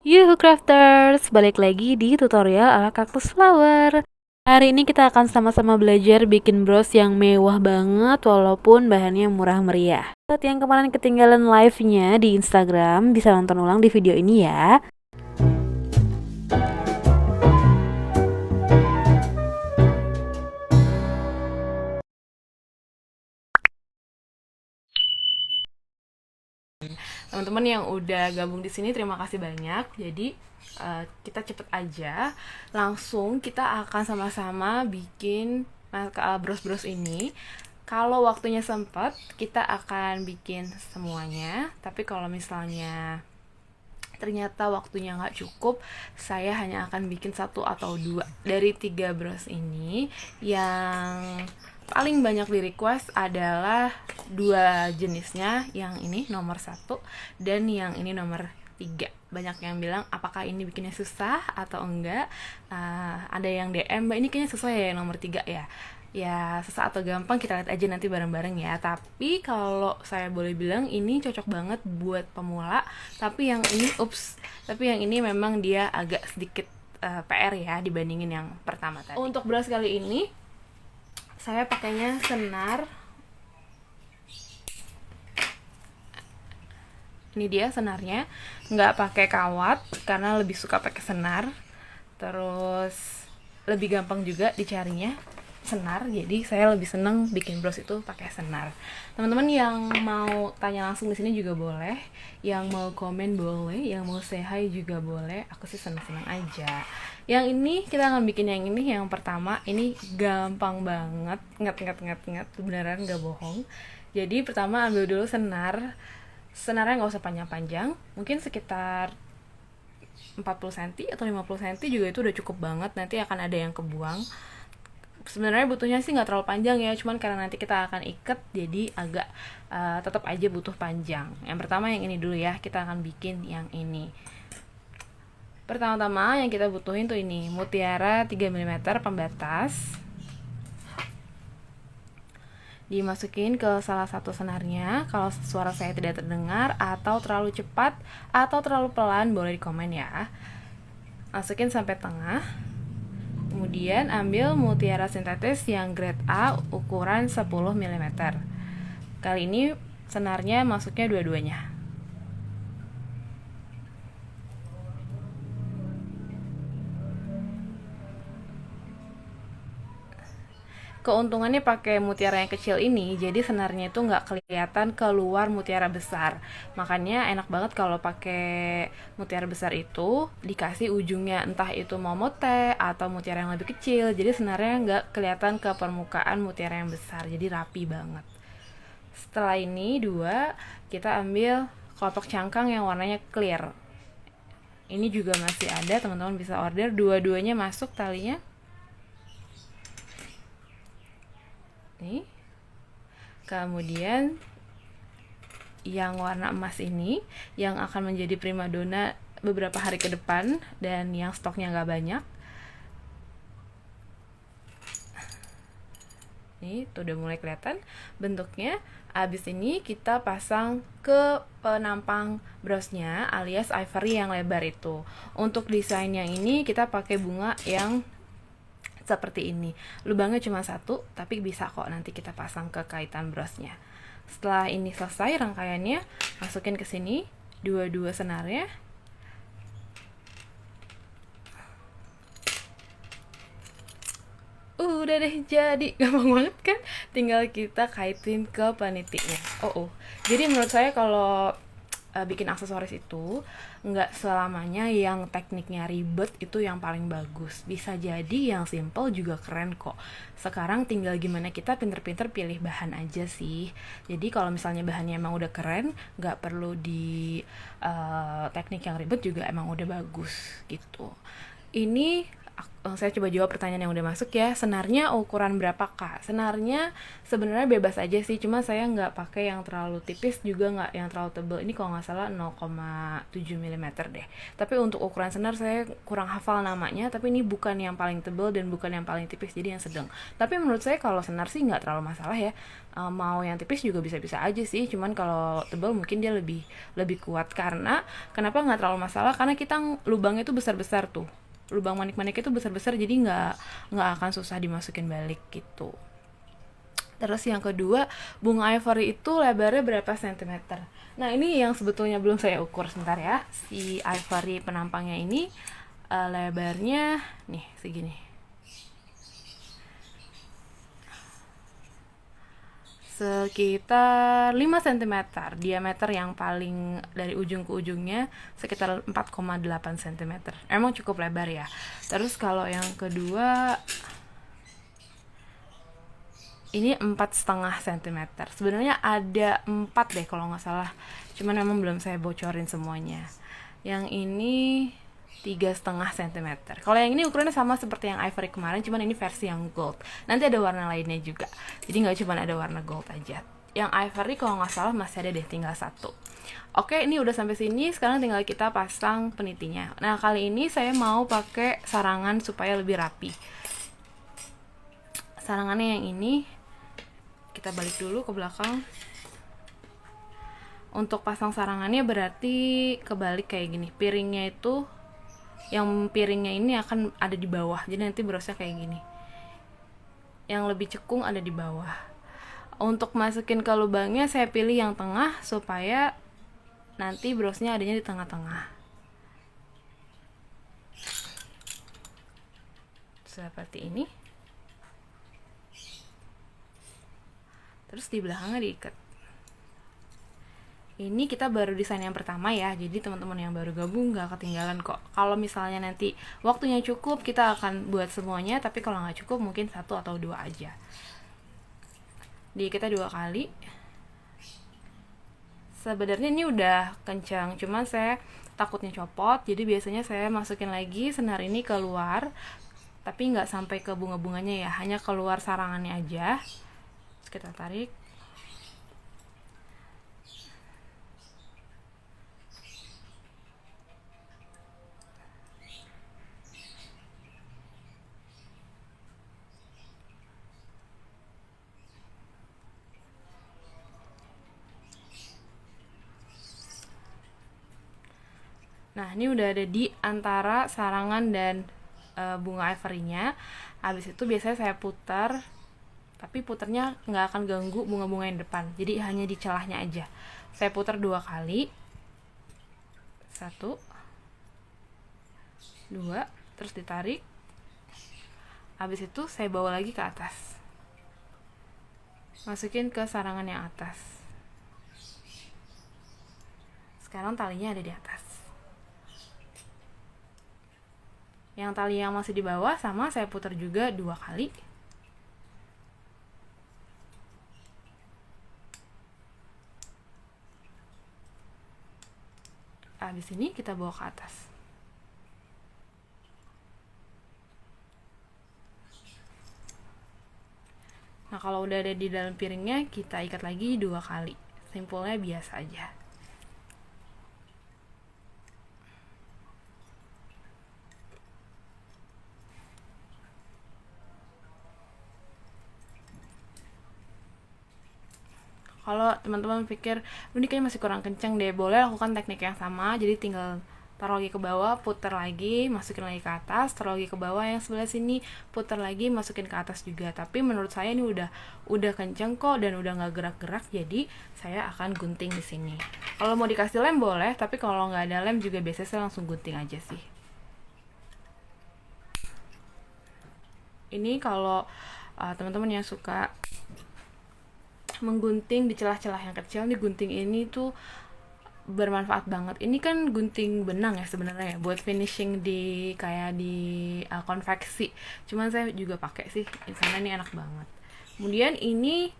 Yuhu crafters, balik lagi di tutorial ala cactus flower. Hari ini kita akan sama-sama belajar bikin bros yang mewah banget walaupun bahannya murah meriah. Buat yang kemarin ketinggalan live-nya di Instagram, bisa nonton ulang di video ini ya. Teman-teman yang udah gabung di sini terima kasih banyak. Jadi kita cepet aja, langsung kita akan sama-sama bikin bros-bros ini. Kalau waktunya sempat, kita akan bikin semuanya. Tapi kalau misalnya ternyata waktunya nggak cukup, saya hanya akan bikin 1 atau 2 dari 3 bros ini. Yang paling banyak di request adalah 2 jenisnya, yang ini nomor 1 dan yang ini nomor 3. Banyak yang bilang apakah ini bikinnya susah atau enggak. Ada yang DM, Mbak ini kayaknya sesuai ya yang nomor 3 ya. Ya susah atau gampang kita lihat aja nanti bareng-bareng ya. Tapi kalau saya boleh bilang ini cocok banget buat pemula. Tapi yang ini memang dia agak sedikit PR ya dibandingin yang pertama tadi. Untuk bros kali ini saya pakainya senar. Ini dia senarnya, nggak pakai kawat karena lebih suka pakai senar. Terus lebih gampang juga dicarinya senar, jadi saya lebih seneng bikin bros itu pakai senar. Teman-teman yang mau tanya langsung di sini juga boleh, yang mau komen boleh, yang mau say hi juga boleh. Aku sih seneng-seneng aja. Yang ini kita akan bikin yang ini, yang pertama ini gampang banget, nget beneran nggak bohong. Jadi pertama ambil dulu senarnya nggak usah panjang-panjang, mungkin sekitar 40 cm atau 50 cm juga itu udah cukup banget. Nanti akan ada yang kebuang. Sebenarnya butuhnya sih nggak terlalu panjang ya, cuman karena nanti kita akan ikat jadi agak tetap aja butuh panjang. Yang pertama yang ini dulu ya, kita akan bikin yang ini. Pertama-tama yang kita butuhin tuh ini mutiara 3 mm pembatas. Dimasukin ke salah satu senarnya. Kalau suara saya tidak terdengar atau terlalu cepat atau terlalu pelan boleh di komen ya. Masukin sampai tengah. Kemudian ambil mutiara sintetis yang grade A ukuran 10 mm. Kali ini senarnya masuknya dua-duanya. Keuntungannya pakai mutiara yang kecil ini, jadi senarnya itu nggak kelihatan keluar mutiara besar. Makanya enak banget kalau pakai mutiara besar itu dikasih ujungnya entah itu momote atau mutiara yang lebih kecil. Jadi senarnya nggak kelihatan ke permukaan mutiara yang besar, jadi rapi banget. Setelah ini dua, kita ambil kelopak cangkang yang warnanya clear. Ini juga masih ada, teman-teman bisa order. Dua-duanya masuk talinya. Nih. Kemudian yang warna emas ini yang akan menjadi primadona beberapa hari ke depan dan yang stoknya nggak banyak. Nih, tuh udah mulai kelihatan bentuknya. Abis ini kita pasang ke penampang brosnya alias ivory yang lebar itu. Untuk desain yang ini kita pakai bunga yang seperti ini. Lubangnya cuma 1, tapi bisa kok nanti kita pasang ke kaitan brosnya. Setelah ini selesai rangkaiannya, masukin ke sini dua-dua senarnya. Udah deh jadi, gampang banget kan? Tinggal kita kaitin ke penitinya. Jadi menurut saya kalau bikin aksesoris itu nggak selamanya yang tekniknya ribet itu yang paling bagus. Bisa jadi yang simple juga keren kok. Sekarang tinggal gimana kita pinter-pinter pilih bahan aja sih. Jadi kalau misalnya bahannya emang udah keren, nggak perlu di teknik yang ribet juga emang udah bagus gitu. Ini saya coba jawab pertanyaan yang udah masuk ya. Senarnya ukuran berapa kak? Senarnya sebenarnya bebas aja sih, cuma saya nggak pakai yang terlalu tipis juga nggak yang terlalu tebal. Ini kalau nggak salah 0,7 mm deh. Tapi untuk ukuran senar saya kurang hafal namanya, tapi ini bukan yang paling tebal dan bukan yang paling tipis, jadi yang sedang. Tapi menurut saya kalau senar sih nggak terlalu masalah ya. Mau yang tipis juga bisa-bisa aja sih, cuman kalau tebal mungkin dia lebih kuat. Karena kenapa nggak terlalu masalah? Karena kita lubangnya itu besar-besar tuh, lubang manik-manik itu besar-besar, jadi nggak akan susah dimasukin balik gitu. Terus yang kedua, bunga ivory itu lebarnya berapa sentimeter? Nah ini yang sebetulnya belum saya ukur, sebentar ya. Si ivory penampangnya ini lebarnya nih segini, sekitar 5 cm. Diameter yang paling dari ujung ke ujungnya sekitar 4,8 cm. Emang cukup lebar ya. Terus kalau yang kedua ini 4,5 cm. Sebenarnya ada 4 deh kalau nggak salah, cuman memang belum saya bocorin semuanya. Yang ini 3,5 cm. Kalau yang ini ukurannya sama seperti yang ivory kemarin, cuman ini versi yang gold. Nanti ada warna lainnya juga, jadi nggak cuma ada warna gold aja. Yang ivory kalau nggak salah masih ada deh, tinggal 1. Oke, ini udah sampai sini. Sekarang tinggal kita pasang penitinya. Nah kali ini saya mau pakai sarangan supaya lebih rapi. Sarangannya yang ini, kita balik dulu ke belakang. Untuk pasang sarangannya berarti kebalik kayak gini. Piringnya itu, yang piringnya ini akan ada di bawah, jadi nanti brosnya kayak gini. Yang lebih cekung ada di bawah. Untuk masukin ke lubangnya saya pilih yang tengah supaya nanti brosnya adanya di tengah-tengah. Seperti ini. Terus di belakangnya diikat. Ini kita baru desain yang pertama ya, jadi teman-teman yang baru gabung gak ketinggalan kok. Kalau misalnya nanti waktunya cukup, kita akan buat semuanya, tapi kalau nggak cukup mungkin 1 atau 2 aja. Kita 2 kali. Sebenarnya ini udah kencang, cuman saya takutnya copot, jadi biasanya saya masukin lagi senar ini keluar, tapi nggak sampai ke bunga-bunganya ya, hanya keluar sarangannya aja. Terus kita tarik. Nah ini udah ada di antara sarangan dan bunga ivory-nya. Habis itu biasanya saya putar, tapi putarnya nggak akan ganggu bunga-bunga yang depan, jadi hanya di celahnya aja. Saya putar 2 kali, 1, 2, terus ditarik. Habis itu saya bawa lagi ke atas, masukin ke sarangan yang atas. Sekarang talinya ada di atas. Yang tali yang masih di bawah sama saya putar juga 2 kali. Habis ini kita bawa ke atas. Nah kalau udah ada di dalam piringnya, kita ikat lagi 2 kali. Simpulnya biasa aja. Kalau teman-teman pikir ini kayaknya masih kurang kenceng deh, boleh lakukan teknik yang sama. Jadi tinggal taruh lagi ke bawah, putar lagi, masukin lagi ke atas, taruh lagi ke bawah, yang sebelah sini putar lagi, masukin ke atas juga. Tapi menurut saya ini udah kenceng kok dan udah nggak gerak-gerak, jadi saya akan gunting di sini. Kalau mau dikasih lem boleh, tapi kalau nggak ada lem juga biasanya saya langsung gunting aja sih. Ini kalau teman-teman yang suka menggunting di celah-celah yang kecil, nih gunting ini tuh bermanfaat banget. Ini kan gunting benang ya sebenarnya ya, buat finishing di kayak di konveksi. Cuman saya juga pakai sih, karena ini enak banget. Kemudian ini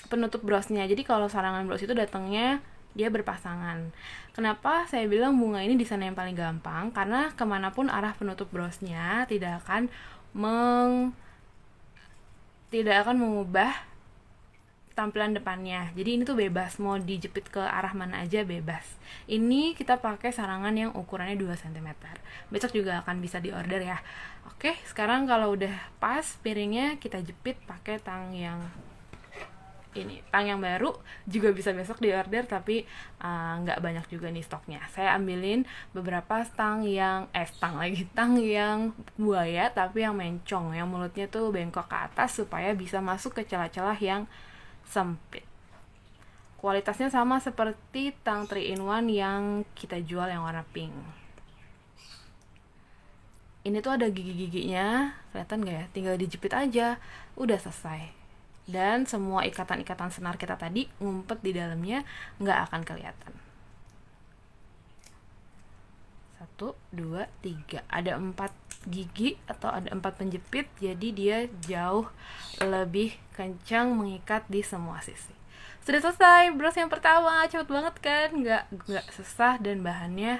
penutup brosnya. Jadi kalau sarangan bros itu datangnya dia berpasangan. Kenapa saya bilang bunga ini desain yang paling gampang? Karena kemanapun arah penutup brosnya tidak akan mengubah tampilan depannya. Jadi ini tuh bebas, mau dijepit ke arah mana aja bebas. Ini kita pakai sarangan yang ukurannya 2 cm. Besok juga akan bisa diorder ya. Oke, sekarang kalau udah pas piringnya, kita jepit pakai tang yang ini. Tang yang baru juga bisa besok diorder, tapi nggak banyak juga nih stoknya. Saya ambilin beberapa tang yang buaya tapi yang mencong, yang mulutnya tuh bengkok ke atas supaya bisa masuk ke celah-celah yang sempit. Kualitasnya sama seperti tang 3-in-1 yang kita jual yang warna pink. Ini tuh ada gigi-giginya, kelihatan gak ya? Tinggal dijepit aja, udah selesai. Dan semua ikatan-ikatan senar kita tadi ngumpet di dalamnya, gak akan kelihatan. 1, 2, 3. Ada 4 gigi atau ada 4 penjepit, jadi dia jauh lebih kencang mengikat di semua sisi. Sudah selesai bros yang pertama, cepet banget kan? Nggak susah dan bahannya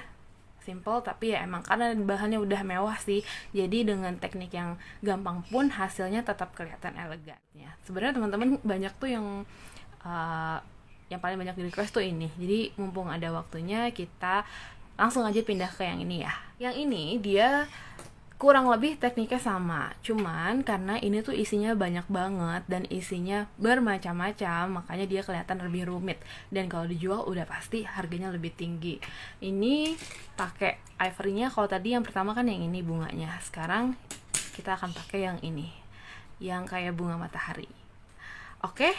simple, tapi ya emang karena bahannya udah mewah sih, jadi dengan teknik yang gampang pun hasilnya tetap kelihatan elegan ya. Sebenarnya teman-teman banyak tuh yang paling banyak di request tuh ini, jadi mumpung ada waktunya kita langsung aja pindah ke yang ini ya. Yang ini dia kurang lebih tekniknya sama, cuman karena ini tuh isinya banyak banget dan isinya bermacam-macam, makanya dia kelihatan lebih rumit. Dan kalau dijual udah pasti harganya lebih tinggi. Ini pakai ivory-nya. Kalau tadi yang pertama kan yang ini bunganya, sekarang kita akan pakai yang ini, yang kayak bunga matahari. Oke,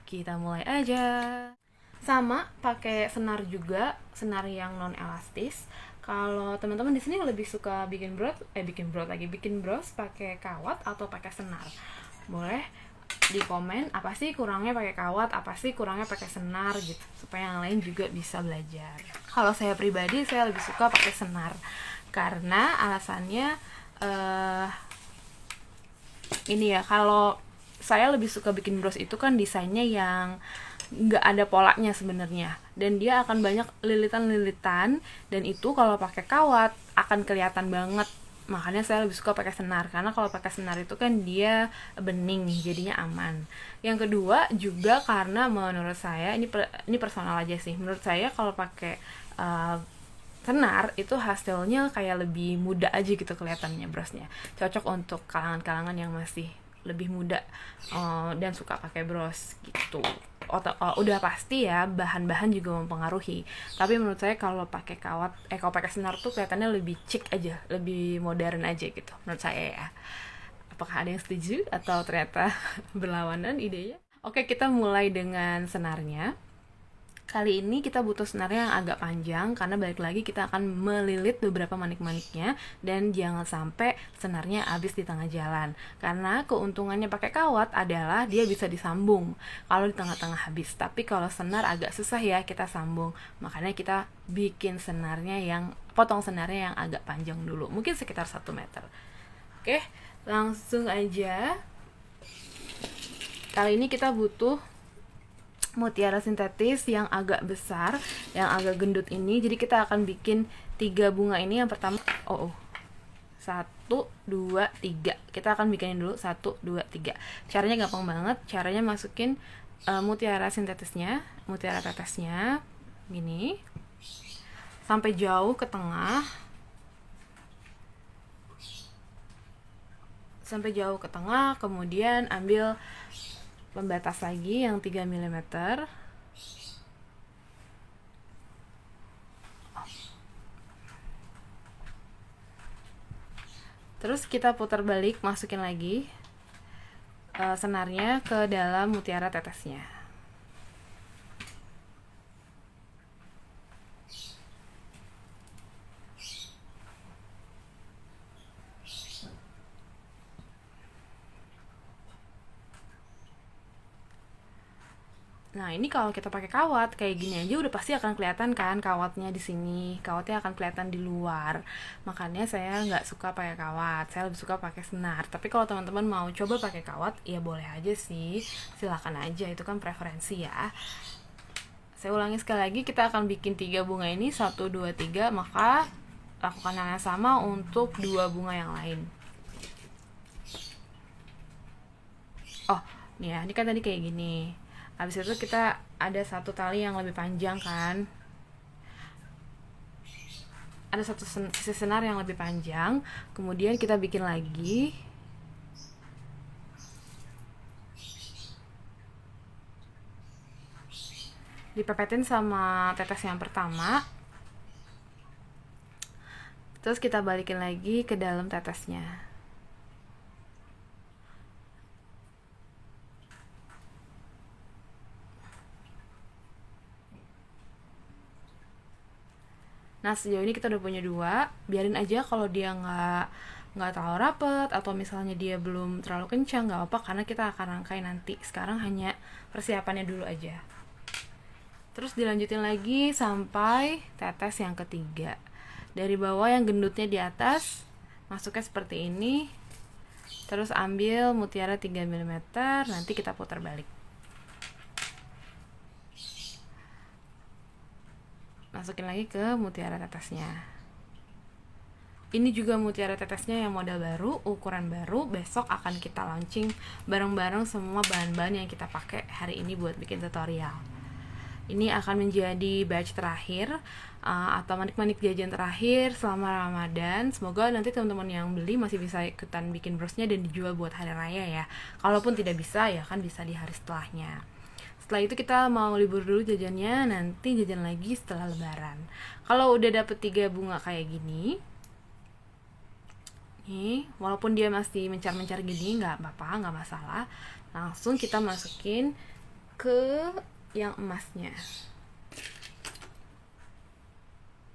kita mulai aja. Sama pakai senar juga, senar yang non elastis. Kalau teman-teman di sini lebih suka bikin bros pakai kawat atau pakai senar, boleh di komen apa sih kurangnya pakai kawat, apa sih kurangnya pakai senar gitu, supaya yang lain juga bisa belajar. Kalau saya pribadi, saya lebih suka pakai senar karena alasannya ini ya, kalau saya lebih suka bikin bros itu kan desainnya yang nggak ada polanya sebenarnya, dan dia akan banyak lilitan-lilitan, dan itu kalau pakai kawat akan kelihatan banget. Makanya saya lebih suka pakai senar, karena kalau pakai senar itu kan dia bening, jadinya aman. Yang kedua juga karena menurut saya ini personal aja sih, menurut saya kalau pakai senar itu hasilnya kayak lebih muda aja gitu kelihatannya brosnya. Cocok untuk kalangan-kalangan yang masih lebih muda dan suka pakai bros gitu. Udah pasti ya bahan-bahan juga mempengaruhi, tapi menurut saya kalau pakai kalau pakai senar tuh kelihatannya lebih chic aja, lebih modern aja gitu menurut saya ya. Apakah ada yang setuju atau ternyata berlawanan idenya? Oke, kita mulai dengan senarnya. Kali ini kita butuh senar yang agak panjang, karena balik lagi kita akan melilit beberapa manik-maniknya, dan jangan sampai senarnya habis di tengah jalan. Karena keuntungannya pakai kawat adalah dia bisa disambung kalau di tengah-tengah habis. Tapi kalau senar agak susah ya kita sambung, makanya kita potong senarnya yang agak panjang dulu, mungkin sekitar 1 meter. Oke, langsung aja. Kali ini kita butuh mutiara sintetis yang agak besar, yang agak gendut ini. Jadi kita akan bikin 3 bunga ini. Yang pertama 1, 2, 3. Kita akan bikinin dulu 1, 2, 3. Caranya gampang banget. Caranya masukin mutiara sintetisnya, mutiara tetesnya gini sampai jauh ke tengah. Kemudian ambil pembatas lagi yang 3 mm. Terus kita putar balik, masukin lagi senarnya ke dalam mutiara tetesnya. Nah, ini kalau kita pakai kawat kayak gini aja udah pasti akan kelihatan kan kawatnya di sini. Kawatnya akan kelihatan di luar. Makanya saya nggak suka pakai kawat. Saya lebih suka pakai senar. Tapi kalau teman-teman mau coba pakai kawat, ya boleh aja sih. Silakan aja, itu kan preferensi ya. Saya ulangi sekali lagi, kita akan bikin 3 bunga ini, 1, 2, 3, maka lakukan hal yang sama untuk 2 bunga yang lain. Oh, nih ya, ini kan tadi kayak gini. Habis itu kita ada satu tali yang lebih panjang kan. Ada satu sisi senar yang lebih panjang, kemudian kita bikin lagi. Dipepetin sama tetes yang pertama. Terus kita balikin lagi ke dalam tetesnya. Nah, sejauh ini kita udah punya 2. Biarin aja kalau dia nggak terlalu rapet atau misalnya dia belum terlalu kencang, nggak apa-apa karena kita akan rangkai nanti. Sekarang hanya persiapannya dulu aja. Terus dilanjutin lagi sampai tetes yang ketiga. Dari bawah yang gendutnya di atas, masuknya seperti ini. Terus ambil mutiara 3 mm, nanti kita putar balik. Masukin lagi ke mutiara tetesnya. Ini juga mutiara tetesnya yang model baru, ukuran baru. Besok akan kita launching bareng-bareng semua bahan-bahan yang kita pakai hari ini buat bikin tutorial. Ini akan menjadi batch terakhir atau manik-manik jajan terakhir selama Ramadan. Semoga nanti teman-teman yang beli masih bisa ikutan bikin brosnya dan dijual buat hari raya ya. Kalaupun tidak bisa ya kan bisa di hari setelahnya. Setelah itu kita mau libur dulu jajannya, nanti jajan lagi setelah lebaran. Kalau udah dapet 3 bunga kayak gini, nih, walaupun dia masih mencar-mencar gini, nggak apa-apa, nggak masalah. Langsung kita masukin ke yang emasnya.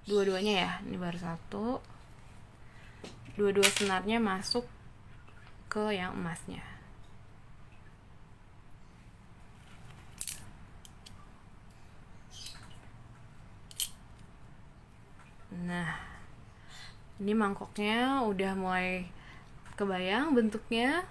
Dua-duanya ya, ini baru 1. Dua-dua senarnya masuk ke yang emasnya. Nah, ini mangkoknya udah mulai kebayang bentuknya.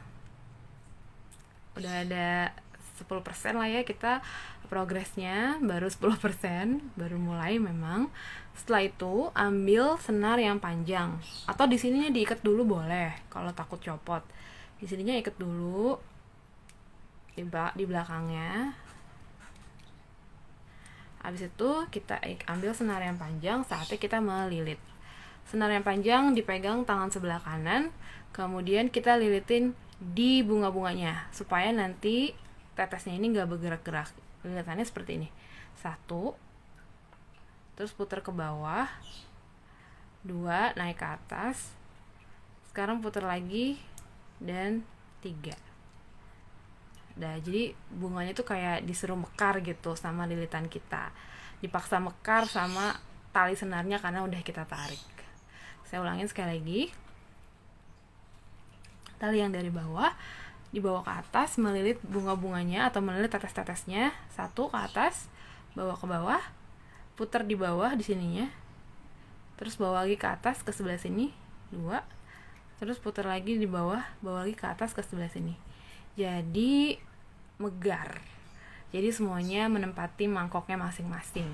Udah ada 10% lah ya, kita progresnya baru 10%, baru mulai memang. Setelah itu ambil senar yang panjang, atau di sininya diikat dulu boleh kalau takut copot. Di sininya ikat dulu di belakangnya. Habis itu kita ambil senar yang panjang, saatnya kita melilit. Senar yang panjang dipegang tangan sebelah kanan, kemudian kita lilitin di bunga-bunganya supaya nanti tetesnya ini nggak bergerak-gerak. Lilitannya seperti ini. 1, terus putar ke bawah, 2, naik ke atas, sekarang putar lagi, dan 3. Nah, jadi bunganya tuh kayak disuruh mekar gitu sama lilitan kita. Dipaksa mekar sama tali senarnya karena udah kita tarik. Saya ulangin sekali lagi. Tali yang dari bawah dibawa ke atas, melilit bunga-bunganya atau melilit tetes-tetesnya. 1 ke atas, bawa ke bawah, putar di bawah di sininya. Terus bawa lagi ke atas ke sebelah sini. 2. Terus putar lagi di bawah, bawa lagi ke atas ke sebelah sini. Jadi megar. Jadi semuanya menempati mangkoknya masing-masing.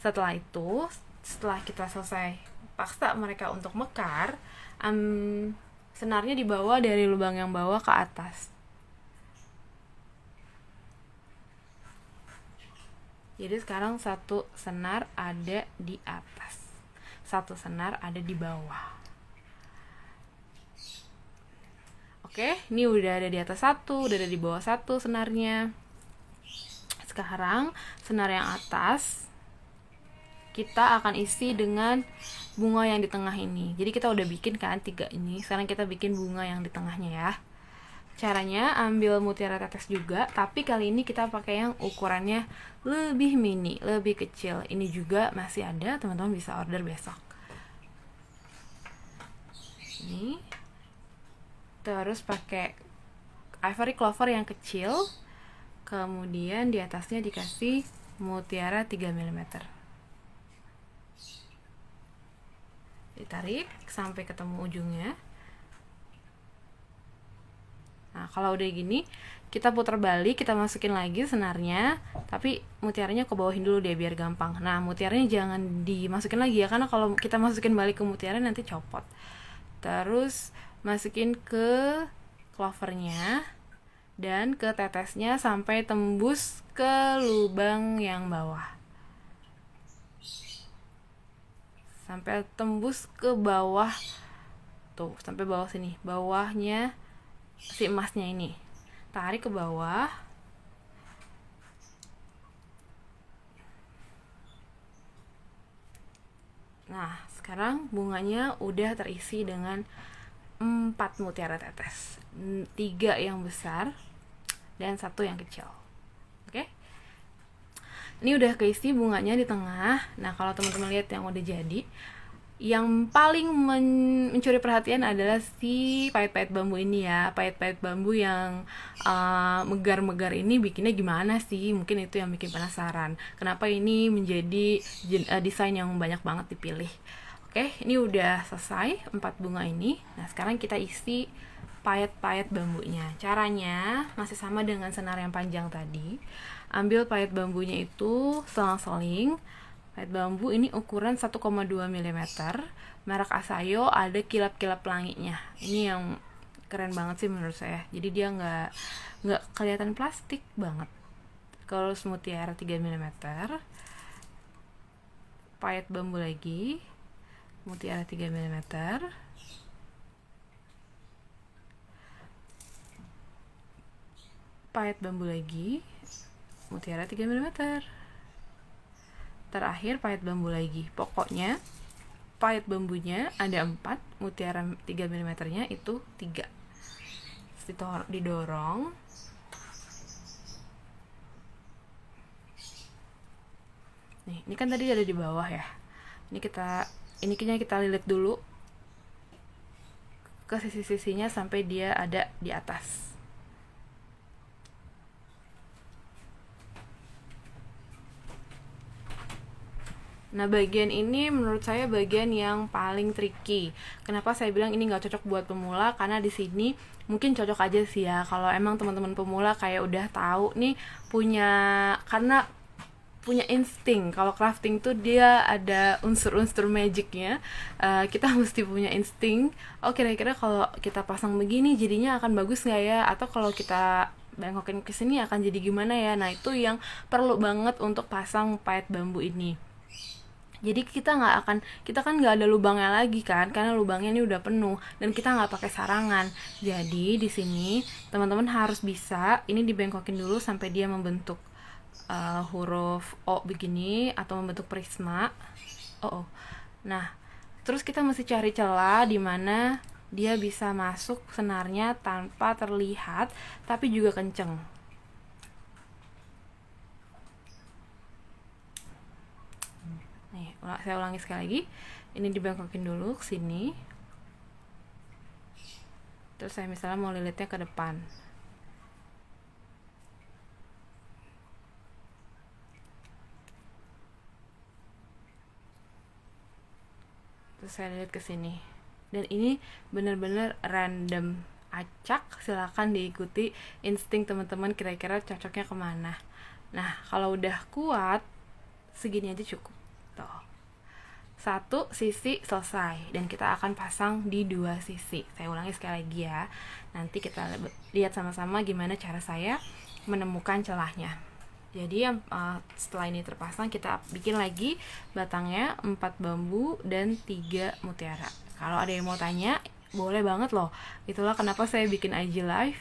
Setelah itu, setelah kita selesai paksa mereka untuk mekar, senarnya dibawa dari lubang yang bawah ke atas. Jadi sekarang 1 senar ada di atas, 1 senar ada di bawah. Oke, ini udah ada di atas 1, udah ada di bawah 1 senarnya. Sekarang senar yang atas kita akan isi dengan bunga yang di tengah ini. Jadi kita udah bikin kan 3 ini. Sekarang kita bikin bunga yang di tengahnya ya. Caranya ambil mutiara tetes juga, tapi kali ini kita pakai yang ukurannya lebih mini, lebih kecil. Ini juga masih ada, teman-teman bisa order besok. Ini. Terus pakai ivory clover yang kecil. Kemudian di atasnya dikasih mutiara 3 mm. Ditarik sampai ketemu ujungnya. Nah, kalau udah gini, kita putar balik, kita masukin lagi senarnya, tapi mutiaranya ke bawahin dulu deh biar gampang. Nah, mutiaranya jangan dimasukin lagi ya, karena kalau kita masukin balik ke mutiara nanti copot. Terus masukin ke clovernya dan ke tetesnya sampai tembus ke lubang yang bawah. Sampai tembus ke bawah tuh, sampai bawah sini, bawahnya si emasnya ini. Tarik ke bawah. Nah, sekarang bunganya udah terisi dengan 4 mutiara tetes, 3 yang besar dan 1 yang kecil. Oke, ini udah keisi bunganya di tengah. Nah, kalau teman-teman lihat yang udah jadi, yang paling mencuri perhatian adalah si pahit-pahit bambu ini ya. Pahit-pahit bambu yang megar-megar ini bikinnya gimana sih? Mungkin itu yang bikin penasaran. Kenapa ini menjadi desain yang banyak banget dipilih. Oke, ini udah selesai 4 bunga ini. Nah, sekarang kita isi pahit-pahit bambunya. Caranya masih sama dengan senar yang panjang tadi. Ambil pahit bambunya itu selang-seling. Pahit bambu ini ukuran 1,2 mm. Merek Asayo, ada kilap-kilap pelanginya. Ini yang keren banget sih menurut saya. Jadi dia nggak kelihatan plastik banget. Kalau mutiara 3 mm. Pahit bambu lagi. Mutiara 3 mm. Pahit bambu lagi. Mutiara 3 mm. Terakhir pahit bambu lagi. Pokoknya pahit bambunya ada 4, mutiara 3 mm nya itu 3. Didorong. Nih, ini kan tadi ada di bawah ya. Ini kita lilit dulu ke sisi-sisinya sampai dia ada di atas. Nah, bagian ini menurut saya bagian yang paling tricky. Kenapa saya bilang ini nggak cocok buat pemula? Karena di sini mungkin cocok aja sih ya. Kalau emang teman-teman pemula kayak udah tahu nih karena punya insting. Kalau crafting tuh dia ada unsur-unsur magicnya. Kita mesti punya insting. Oh, kira-kira kalau kita pasang begini jadinya akan bagus nggak ya? Atau kalau kita bengkokin ke sini akan jadi gimana ya? Nah, itu yang perlu banget untuk pasang pahit bambu ini. Jadi kita kan nggak ada lubangnya lagi kan, karena lubangnya ini udah penuh dan kita nggak pakai sarangan. Jadi di sini teman-teman harus bisa ini dibengkokin dulu sampai dia membentuk huruf O begini atau membentuk prisma. Nah, terus kita mesti cari celah di mana dia bisa masuk senarnya tanpa terlihat tapi juga kenceng. Nih, saya ulangi sekali lagi. Ini dibengkokin dulu ke sini. Terus saya misalnya mau lilitnya ke depan. Terus saya lilit ke sini. Dan ini benar-benar random, acak. Silakan diikuti insting teman-teman kira-kira cocoknya kemana. Nah, kalau udah kuat segini aja cukup. Tuh. 1 sisi selesai dan kita akan pasang di 2 sisi. Saya ulangi sekali lagi ya. Nanti kita lihat sama-sama gimana cara saya menemukan celahnya. Jadi setelah ini terpasang kita bikin lagi batangnya 4 bambu dan 3 mutiara. Kalau ada yang mau tanya boleh banget loh. Itulah kenapa saya bikin IG live,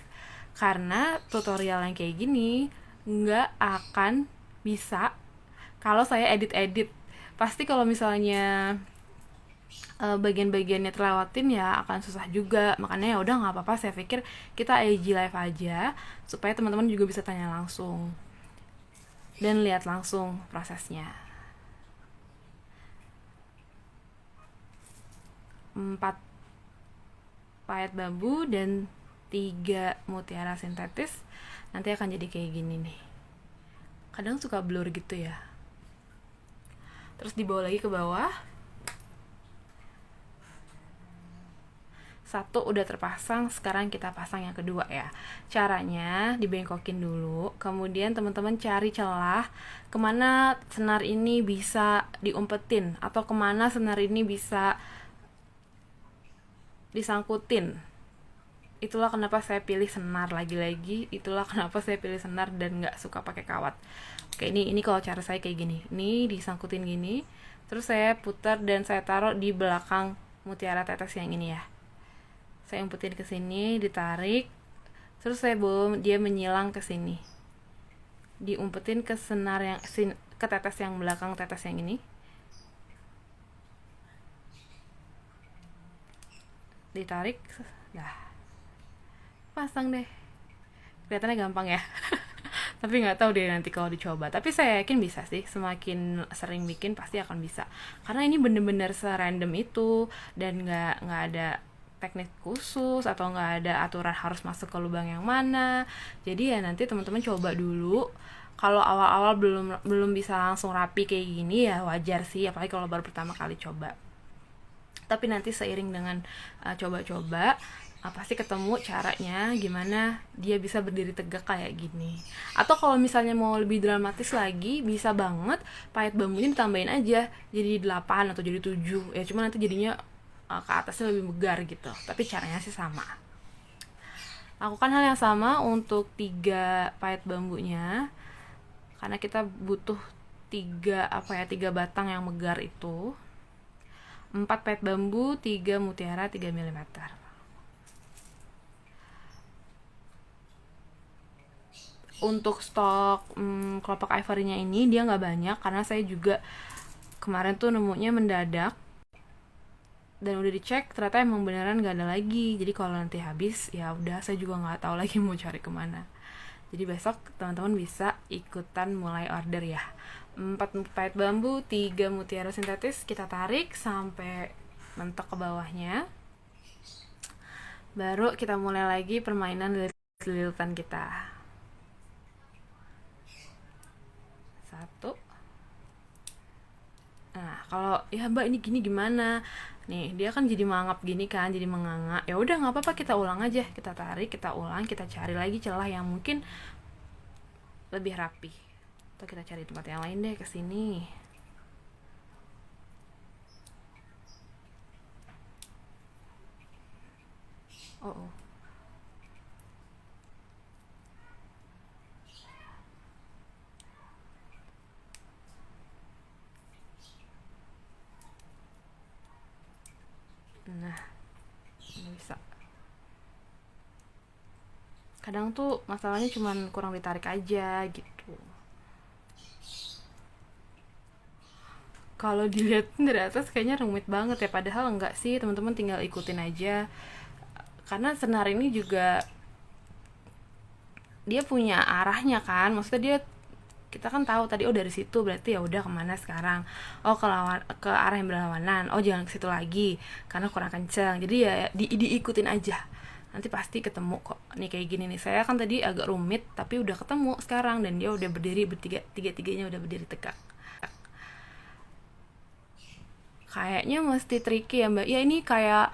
karena tutorial yang kayak gini nggak akan bisa kalau saya edit-edit. Pasti kalau misalnya bagian-bagiannya terlewatin ya akan susah juga. Makanya ya udah nggak apa-apa, saya pikir kita IG live aja supaya teman-teman juga bisa tanya langsung dan lihat langsung prosesnya. 4 pahit bambu dan 3 mutiara sintetis nanti akan jadi kayak gini nih. Kadang suka blur gitu ya. Terus dibawa lagi ke bawah. Satu udah terpasang, sekarang kita pasang yang kedua ya. Caranya dibengkokin dulu, kemudian teman-teman cari celah kemana senar ini bisa diumpetin atau kemana senar ini bisa disangkutin. Itulah kenapa saya pilih senar, lagi-lagi itulah kenapa saya pilih senar dan nggak suka pakai kawat. Oke, ini kalau cara saya kayak gini, ini disangkutin gini, terus saya putar dan saya taruh di belakang mutiara tetes yang ini ya. Saya umpetin ke sini, ditarik, terus saya bawa dia menyilang ke sini, diumpetin ke senar yang ke tetes yang belakang tetes yang ini, ditarik, dah pasang deh. Kelihatannya gampang ya. Tapi nggak tahu deh nanti kalau dicoba. Tapi saya yakin bisa sih, semakin sering bikin pasti akan bisa. Karena ini bener-bener serandom itu dan nggak ada teknik khusus atau nggak ada aturan harus masuk ke lubang yang mana. Jadi ya nanti teman-teman coba dulu. Kalau awal-awal belum bisa langsung rapi kayak gini ya wajar sih, apalagi kalau baru pertama kali coba. Tapi nanti seiring dengan coba-coba pasti ketemu caranya gimana dia bisa berdiri tegak kayak gini. Atau kalau misalnya mau lebih dramatis lagi, bisa banget pahit bambunya ditambahin aja jadi 8 atau jadi 7 ya, cuma nanti jadinya ke atasnya lebih megar gitu. Tapi caranya sih sama. Lakukan hal yang sama untuk 3 pahit bambunya, karena kita butuh 3 batang yang megar itu. 4 pahit bambu, 3 mutiara 3 mm. Untuk stok kelopak ivory-nya ini dia nggak banyak karena saya juga kemarin tuh nemunya mendadak dan udah dicek ternyata emang beneran nggak ada lagi. Jadi kalau nanti habis ya udah, saya juga nggak tahu lagi mau cari kemana. Jadi besok teman-teman bisa ikutan mulai order ya. 4 pahit bambu, 3 mutiara sintetis, kita tarik sampai mentok ke bawahnya. Baru kita mulai lagi permainan lilit-lilitan kita. 1. Nah, kalau ya Mbak ini gini gimana? Nih, dia kan jadi mangap gini kan, jadi menganga. Ya udah nggak apa-apa, kita ulang aja. Kita tarik, kita ulang, kita cari lagi celah yang mungkin lebih rapi. Atau kita cari tempat yang lain deh, ke sini. Oh. Nah, nggak bisa. Kadang tuh masalahnya cuman kurang ditarik aja gitu. Kalau dilihat dari atas kayaknya rumit banget ya, padahal enggak sih, teman-teman tinggal ikutin aja. Karena senar ini juga dia punya arahnya kan, maksudnya dia, kita kan tahu tadi dari situ berarti ya udah kemana sekarang, ke arah yang berlawanan, jangan ke situ lagi karena kurang kencang. Jadi ya diikutin aja, nanti pasti ketemu kok. Nih kayak gini nih, saya kan tadi agak rumit tapi udah ketemu sekarang dan dia udah berdiri tiga-tiganya udah berdiri tegak. Kayaknya mesti tricky ya Mbak. Ya ini kayak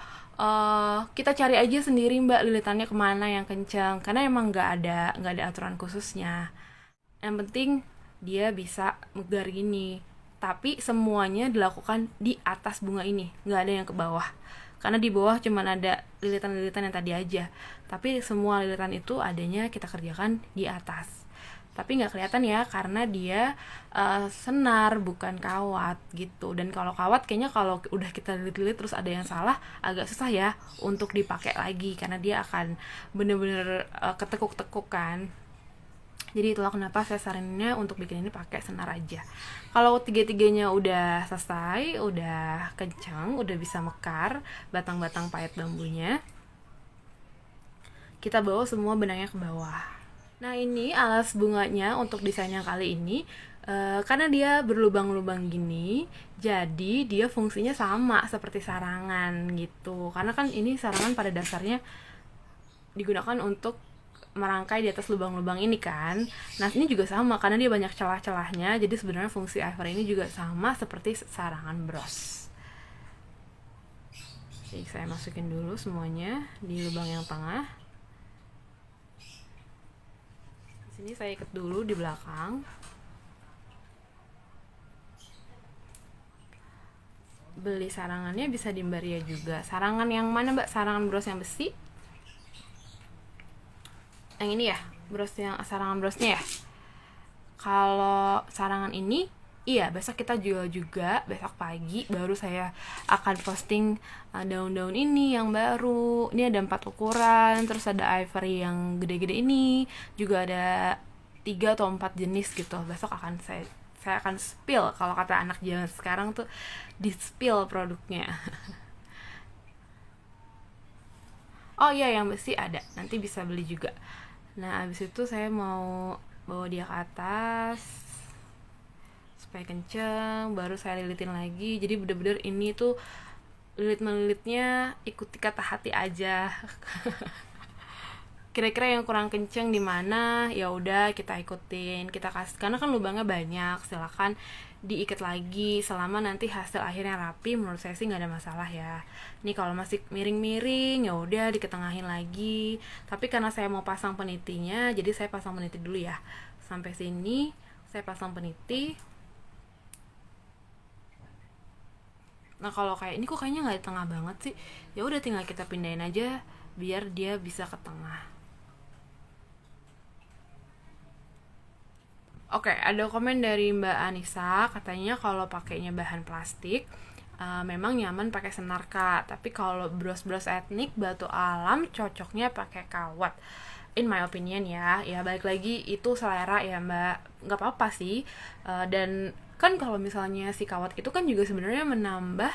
kita cari aja sendiri Mbak lilitannya kemana yang kencang, karena emang nggak ada aturan khususnya. Yang penting dia bisa megar gini. Tapi semuanya dilakukan di atas bunga ini, nggak ada yang ke bawah. Karena di bawah cuma ada lilitan-lilitan yang tadi aja. Tapi semua lilitan itu adanya kita kerjakan di atas. Tapi nggak kelihatan ya karena dia senar bukan kawat gitu. Dan kalau kawat kayaknya kalau udah kita lilit-lilit terus ada yang salah agak susah ya untuk dipakai lagi, karena dia akan bener-bener ketekuk-tekuk kan. Jadi itulah kenapa saya saraninnya untuk bikin ini pakai senar aja. Kalau tiga-tiganya udah selesai, udah kencang, udah bisa mekar batang-batang pahit bambunya, kita bawa semua benangnya ke bawah. Nah ini alas bunganya untuk desain yang kali ini, karena dia berlubang-lubang gini, jadi dia fungsinya sama seperti sarangan gitu. Karena kan ini sarangan pada dasarnya digunakan untuk merangkai di atas lubang-lubang ini kan. Nah ini juga sama karena dia banyak celah-celahnya, jadi sebenarnya fungsi ivory ini juga sama seperti sarangan bros. Jadi saya masukin dulu semuanya di lubang yang tengah. Di sini saya ikat dulu di belakang. Beli sarangannya bisa di Mbak Ria juga. Sarangan yang mana, Mbak? Sarangan bros yang besi? Yang ini ya? Bros yang sarangan brosnya ya? Kalau sarangan ini, iya, besok kita jual juga. Besok pagi baru saya akan posting daun-daun ini yang baru. Ini ada 4 ukuran. Terus ada ivory yang gede-gede ini. Juga ada 3 atau 4 jenis gitu. Besok akan saya akan spill. Kalau kata anak zaman sekarang tuh, di spill produknya. Oh iya, yang besi ada, nanti bisa beli juga. Nah, abis itu saya mau bawa dia ke atas supaya kenceng, baru saya lilitin lagi. Jadi bener-bener ini tuh lilit-melilitnya ikuti kata hati aja. Kira-kira yang kurang kenceng di mana, ya udah kita ikutin, kita kasih, karena kan lubangnya banyak, silakan diikat lagi selama nanti hasil akhirnya rapi. Menurut saya sih nggak ada masalah ya. Ini kalau masih miring-miring ya udah diketengahin lagi. Tapi karena saya mau pasang penitinya, jadi saya pasang peniti dulu ya. Sampai sini saya pasang peniti. Nah kalau kayak ini kok kayaknya nggak di tengah banget sih, ya udah tinggal kita pindahin aja biar dia bisa ke tengah. Oke, ada komen dari Mbak Anissa, katanya kalau pakainya bahan plastik memang nyaman pakai senar Kak, tapi kalau bros-bros etnik batu alam cocoknya pakai kawat. In my opinion ya balik lagi itu selera ya Mbak, nggak apa-apa sih. Dan kan kalau misalnya si kawat itu kan juga sebenarnya menambah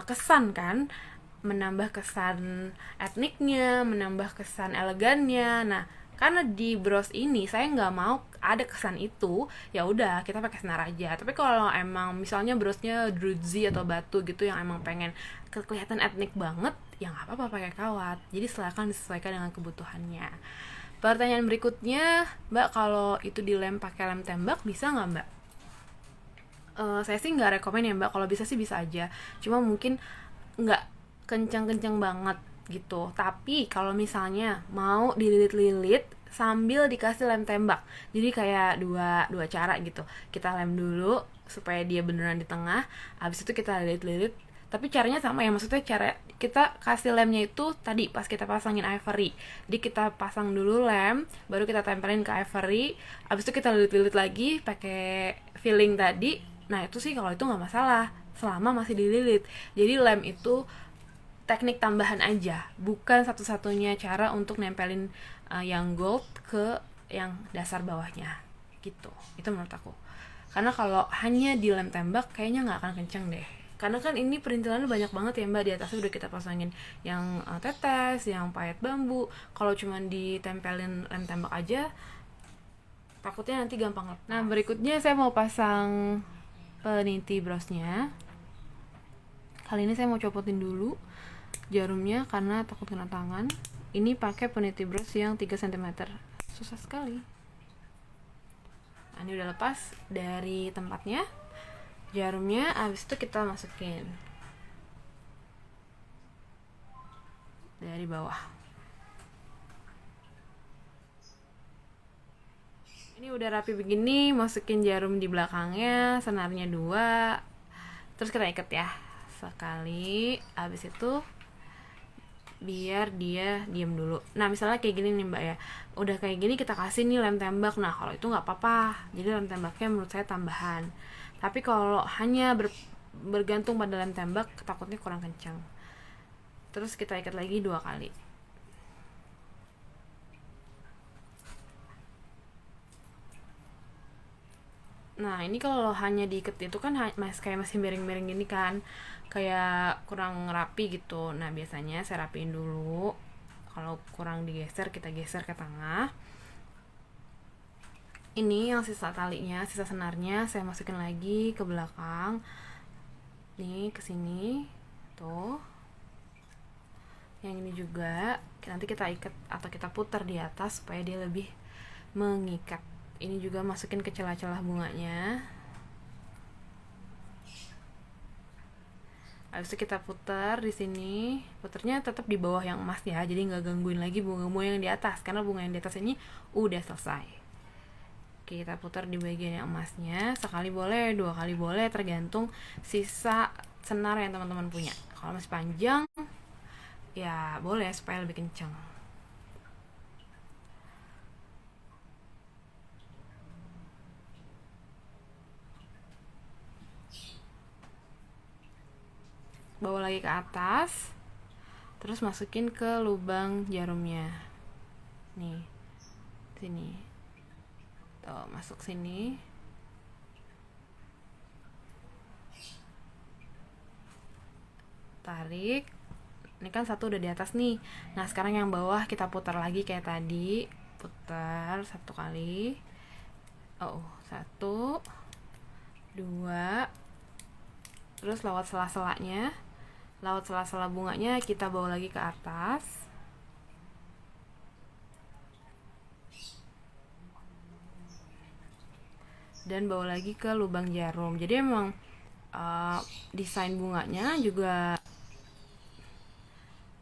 kesan kan, menambah kesan etniknya, menambah kesan elegannya. Nah, karena di bros ini saya nggak mau ada kesan itu, ya udah kita pakai senar aja. Tapi kalau emang misalnya brosnya druzy atau batu gitu yang emang pengen kelihatan etnik banget, ya nggak apa-apa pakai kawat. Jadi silakan disesuaikan dengan kebutuhannya. Pertanyaan berikutnya, Mbak, kalau itu dilem pakai lem tembak bisa nggak, Mbak? Saya sih nggak rekomen ya Mbak, kalau bisa sih bisa aja, cuma mungkin nggak kencang-kencang banget gitu. Tapi kalau misalnya mau dililit-lilit sambil dikasih lem tembak, jadi kayak dua cara gitu. Kita lem dulu supaya dia beneran di tengah, habis itu kita lilit-lilit. Tapi caranya sama ya, maksudnya cara kita kasih lemnya itu tadi pas kita pasangin ivory. Jadi kita pasang dulu lem, baru kita tempelin ke ivory, habis itu kita lilit-lilit lagi pakai filling tadi. Nah itu sih kalau itu nggak masalah selama masih dililit. Jadi lem itu teknik tambahan aja, bukan satu-satunya cara untuk nempelin yang gold ke yang dasar bawahnya gitu. Itu menurut aku, karena kalau hanya di lem tembak kayaknya nggak akan kenceng deh, karena kan ini perintilannya banyak banget ya Mbak. Di atasnya udah kita pasangin yang tetes, yang payet bambu. Kalau cuma ditempelin lem tembak aja takutnya nanti gampang lepas. Nah berikutnya saya mau pasang peniti brosnya. Kali ini saya mau copotin dulu jarumnya karena takut kena tangan. Ini pakai peniti bros yang 3 cm. Susah sekali. Nah, ini udah lepas dari tempatnya jarumnya, habis itu kita masukin dari bawah. Ini udah rapi begini, masukin jarum di belakangnya, senarnya 2, terus kita ikat ya sekali. Habis itu biar dia diem dulu. Nah misalnya kayak gini nih Mbak ya, udah kayak gini kita kasih nih lem tembak. Nah kalau itu nggak apa-apa, jadi lem tembaknya menurut saya tambahan. Tapi kalau hanya bergantung pada lem tembak, takutnya kurang kencang. Terus kita ikat lagi 2 kali. Nah ini kalau hanya diikat itu kan kayak masih miring-miring gini kan, kayak kurang rapi gitu. Nah biasanya saya rapiin dulu. Kalau kurang digeser, kita geser ke tengah. Ini yang sisa talinya, sisa senarnya saya masukin lagi ke belakang. Nih ke sini tuh. Yang ini juga nanti kita ikat atau kita putar di atas supaya dia lebih mengikat. Ini juga masukin ke celah-celah bunganya. Habis itu kita putar di sini, puternya tetap di bawah yang emas ya, jadi nggak gangguin lagi bunga-bunga yang di atas, karena bunga yang di atas ini udah selesai. Oke, kita putar di bagian yang emasnya, sekali boleh, 2 kali boleh, tergantung sisa senar yang teman-teman punya. Kalau masih panjang, ya boleh supaya lebih kencang. Bawa lagi ke atas, terus masukin ke lubang jarumnya. Nih, sini. Tuh, masuk sini. Tarik. Ini kan satu udah di atas nih. Nah, sekarang yang bawah kita putar lagi kayak tadi. Putar 1 kali. Oh, 1, 2. Terus lewat sela-selanya, lewat sela-sela bunganya kita bawa lagi ke atas. Dan bawa lagi ke lubang jarum. Jadi emang desain bunganya juga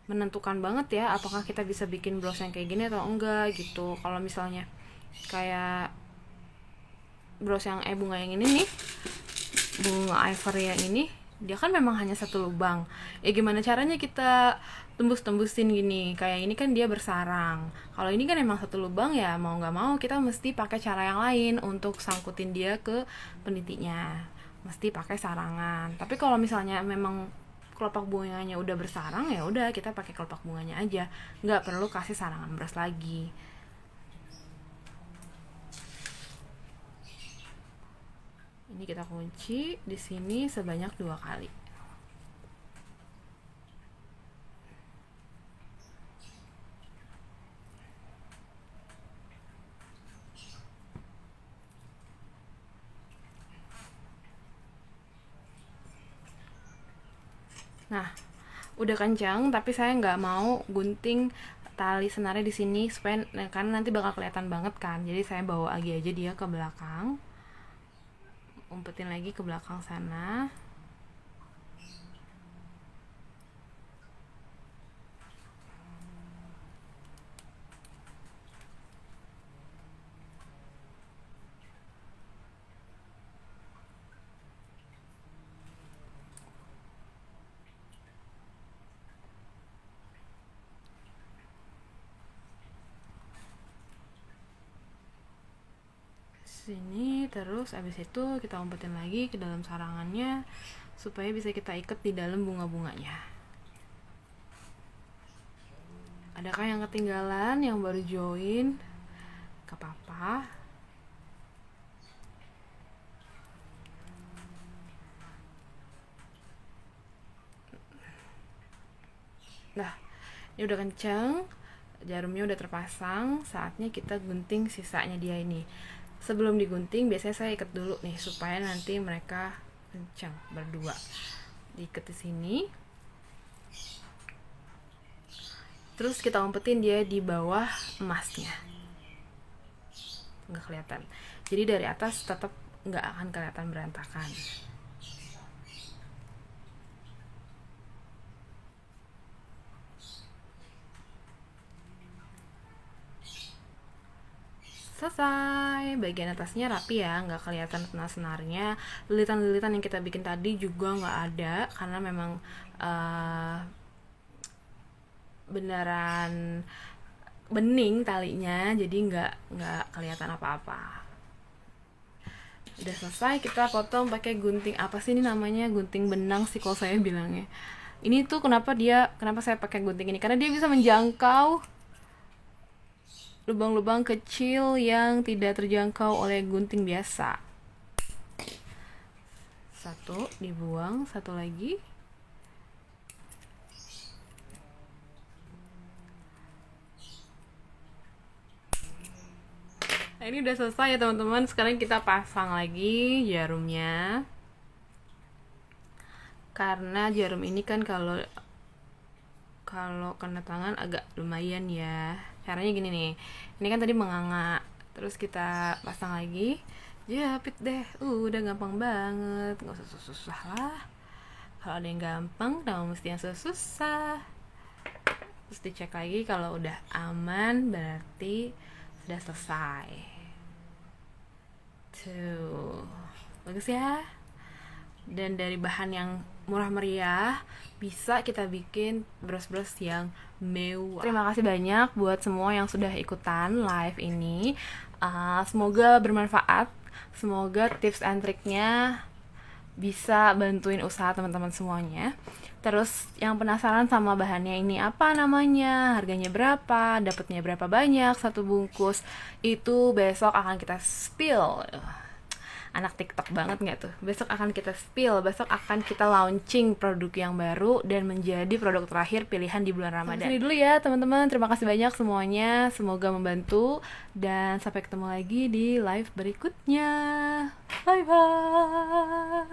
menentukan banget ya apakah kita bisa bikin bros yang kayak gini atau enggak gitu. Kalau misalnya kayak bros yang bunga yang ini nih, bunga ivory yang ini, dia kan memang hanya satu lubang. Gimana caranya kita tembus-tembusin gini? Kayak ini kan dia bersarang. Kalau ini kan emang satu lubang, ya mau nggak mau kita mesti pakai cara yang lain untuk sangkutin dia ke penitinya. Mesti pakai sarangan. Tapi kalau misalnya memang kelopak bunganya udah bersarang, ya udah kita pakai kelopak bunganya aja, nggak perlu kasih sarangan beras lagi. Ini kita kunci di sini sebanyak 2 kali. Nah, udah kencang, tapi saya nggak mau gunting tali senarnya di sini supaya karena nanti bakal kelihatan banget kan. Jadi saya bawa lagi aja dia ke belakang, umpetin lagi ke belakang sana. Sini, terus abis itu kita umpetin lagi ke dalam sarangannya supaya bisa kita ikat di dalam bunga-bunganya. Adakah yang ketinggalan, yang baru join? Gak apa-apa. Nah, ini udah kenceng, jarumnya udah terpasang, saatnya kita gunting sisanya dia ini. Sebelum digunting biasanya saya ikat dulu nih supaya nanti mereka kencang berdua. Diikat di sini. Terus kita umpetin dia di bawah emasnya. Nggak kelihatan. Jadi dari atas tetap nggak akan kelihatan berantakan. Selesai. Bagian atasnya rapi ya, nggak kelihatan senar-senarnya. Lilitan-lilitan yang kita bikin tadi juga nggak ada karena memang beneran bening talinya, jadi nggak kelihatan apa-apa. Udah selesai, kita potong pakai gunting apa sih ini namanya, gunting benang sih kalau saya bilangnya. Ini tuh kenapa saya pakai gunting ini, karena dia bisa menjangkau lubang-lubang kecil yang tidak terjangkau oleh gunting biasa. Satu dibuang, satu lagi. Nah, ini udah selesai ya teman-teman. Sekarang kita pasang lagi jarumnya. Karena jarum ini kan kalau kena tangan agak lumayan ya. Caranya gini nih, ini kan tadi menganga, terus kita pasang lagi, jepit deh. Udah gampang banget, nggak usah susah lah. Kalau ada yang gampang, kenapa mesti yang susah? Terus dicek lagi, kalau udah aman berarti sudah selesai. Tuh, bagus ya. Dan dari bahan yang murah meriah bisa kita bikin bros-bros yang mewah. Terima kasih banyak buat semua yang sudah ikutan live ini. Semoga bermanfaat. Semoga tips and triknya bisa bantuin usaha teman-teman semuanya. Terus yang penasaran sama bahannya ini apa namanya, harganya berapa, dapatnya berapa banyak satu bungkus, itu besok akan kita spill. Anak TikTok banget gak tuh? Besok akan kita spill, besok akan kita launching produk yang baru dan menjadi produk terakhir pilihan di bulan Ramadan. Sampai sini dulu ya teman-teman, terima kasih banyak semuanya, semoga membantu, dan sampai ketemu lagi di live berikutnya. Bye bye.